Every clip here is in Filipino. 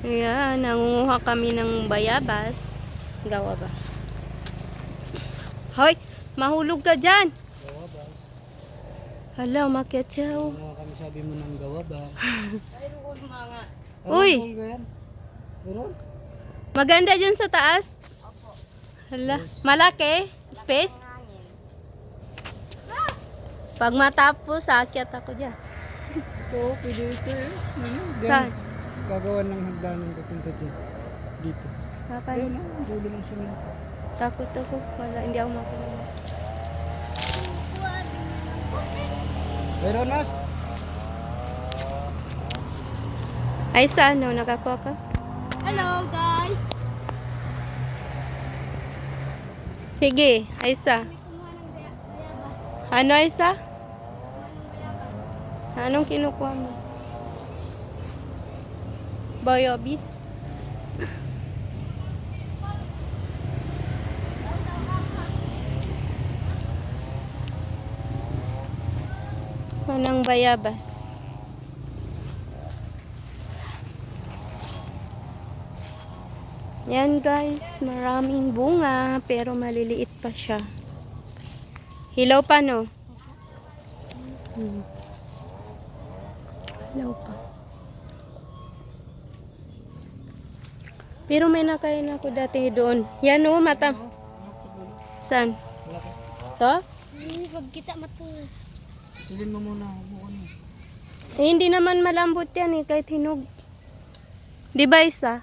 Ayan, nangunguha kami ng bayabas. Gawa ba? Hoy, mahulog ka dyan. Gawa ba? Hala, umakyat siya. Oh. Ano kami sabi mo ng gawa ba? Uy! Meron? Maganda dyan sa taas. Hala, malaki? Space? Pag matapos, aakyat ako dyan. Ito, pwede ito eh. Saan? Gagawa ng hagdanan papunta dito. Papan? Ayun na, dulo ng simento. Takot ako. Wala, hindi ako makulong. Meron, Mas? Ay, sa ano? Nakakuha ka? Hello guys! Sige, Aisa. Ano, Aisa? Anong kinukuha mo? Bayabis? Anong bayabas? Yan guys, maraming bunga pero maliliit pa siya. Hilaw pa no? Hilaw pa. Pero may nakain ako dati doon. Yan o, mata. Saan? To? Pag kita matulis. Silin mo muna. Eh, hindi naman malambot yan eh, kahit hinog. Di ba isa?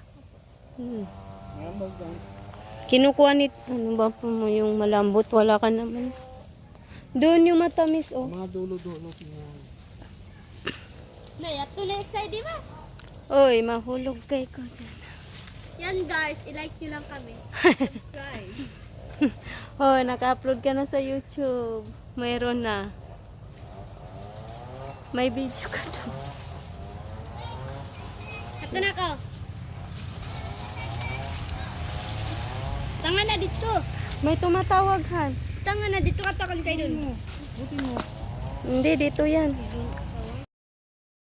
Kinukuha ni, ano ba po mo yung malambot, wala ka naman. Doon yung matamis, oh. Mga dulo-dulo. Naya, tuloy side di ba? Oy, mahulog kay ko dyan. Yan guys, i-like nyo lang kami. Subscribe. Oh, naka-upload ka na sa YouTube. Mayroon na. May video ka to. Ito na ko. Tanga na dito. May tumatawag, Han. Tanga na dito ka takon kayo dun. Buti mo. Hindi, dito yan.